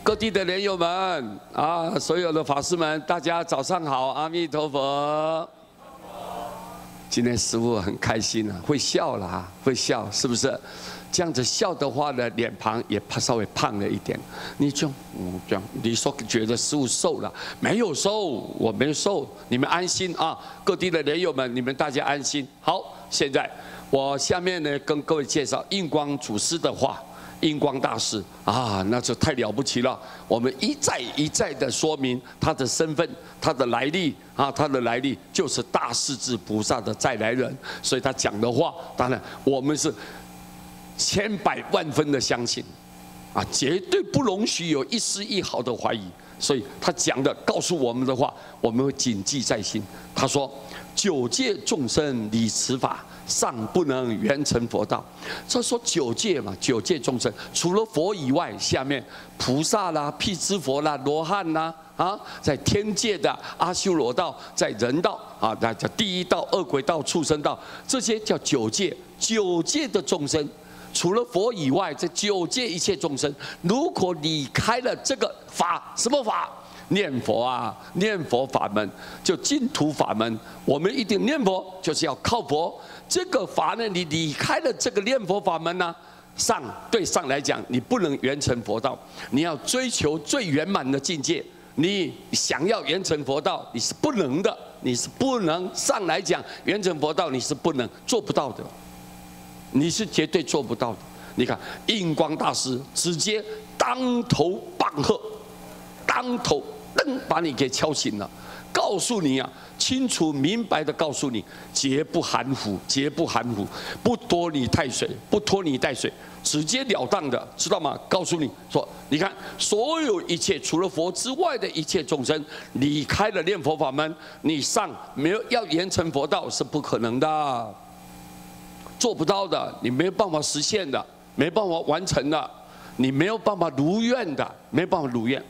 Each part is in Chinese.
各地的莲友们啊，所有的法师们，大家早上好，阿弥陀佛。今天师父很开心啊，会笑啦，会笑，是不是？这样子笑的话呢，脸庞也稍微胖了一点。你就这样，你说觉得师父瘦了？没有瘦，我没瘦，你们安心啊！各地的莲友们，你们大家安心。好，现在我下面呢跟各位介绍印光祖师的话。 印光大师啊，那就太了不起了。我们一再一再的说明他的身份、他的来历啊，他的来历就是大势至菩萨的再来人。所以他讲的话，当然我们是千百万分的相信啊，绝对不容许有一丝一毫的怀疑。所以他讲的告诉我们的话，我们会谨记在心。他说：“九界众生理此法。” 尚不能圆成佛道，这说九界嘛，九界众生除了佛以外，下面菩萨啦、辟支佛啦、罗汉啦啊，在天界的阿修罗道，在人道啊，那叫地狱道、恶鬼道、畜生道，这些叫九界。九界的众生，除了佛以外，这九界一切众生，如果离开了这个法，什么法？ 念佛啊，念佛法门就净土法门。我们一定念佛，就是要靠佛。这个法呢，你离开了这个念佛法门呢，对上来讲，你不能圆成佛道。你要追求最圆满的境界，你想要圆成佛道，你是不能的，你是不能。上来讲，圆成佛道你是不能做不到的，你是绝对做不到的。你看印光大师直接当头棒喝，当头。 灯把你给敲醒了，告诉你啊，清楚明白的告诉你，绝不含糊，绝不含糊，不拖泥带水，不拖泥带水，直截了当的，知道吗？告诉你说，你看，所有一切除了佛之外的一切众生，离开了念佛法门，你没有要圆成佛道是不可能的，做不到的，你没有办法实现的，没办法完成的，你没有办法如愿的，没办法如愿。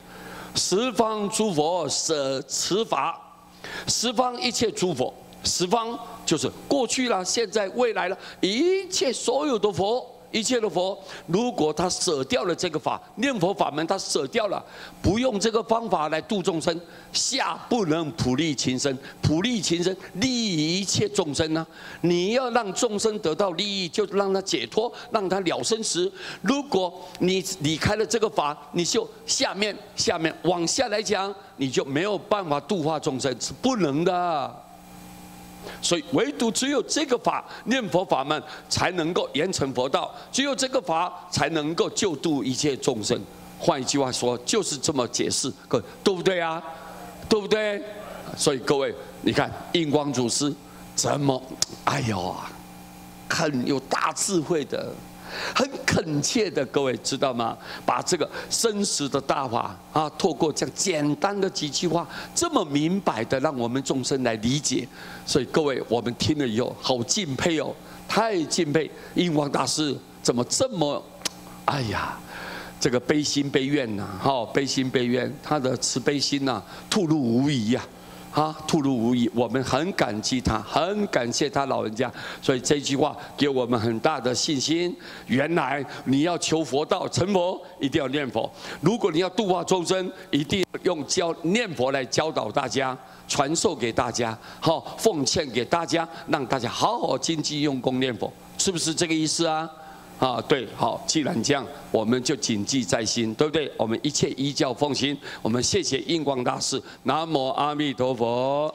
十方诸佛舍此法，十方一切诸佛，十方就是过去了、现在、未来了，一切所有的佛，一切的佛，如果他舍掉了这个法，念佛法门他舍掉了，不用这个方法来度众生，下不能普利情生，普利情生利益一切众生呢、啊。你要让众生得到利益，就让他解脱，让他了生死。如果你离开了这个法，你就下面往下来讲，你就没有办法度化众生，是不能的。 所以，唯独只有这个法念佛法门才能够圆成佛道，只有这个法才能够救度一切众生。换一句话说，就是这么解释，各位对不对啊？对不对？所以各位，你看印光祖师怎么，哎呦，很有大智慧的。 很恳切的，各位知道吗？把这个生死的大法啊，透过这样简单的几句话，这么明白的让我们众生来理解。所以各位，我们听了以后，好敬佩哦，太敬佩印光大师怎么这么，哎呀，这个悲心悲愿呐，哈，悲心悲愿，他的慈悲心呐，吐露无遗呀。 啊，吐露无遗，我们很感激他，很感谢他老人家，所以这句话给我们很大的信心。原来你要求佛道成佛，一定要念佛；如果你要度化众生，一定用念佛来教导大家，传授给大家，好，奉献给大家，让大家好好精进用功念佛，是不是这个意思啊？ 啊，对，好，既然这样，我们就谨记在心，对不对？我们一切依教奉行。我们谢谢印光大师，南无阿弥陀佛。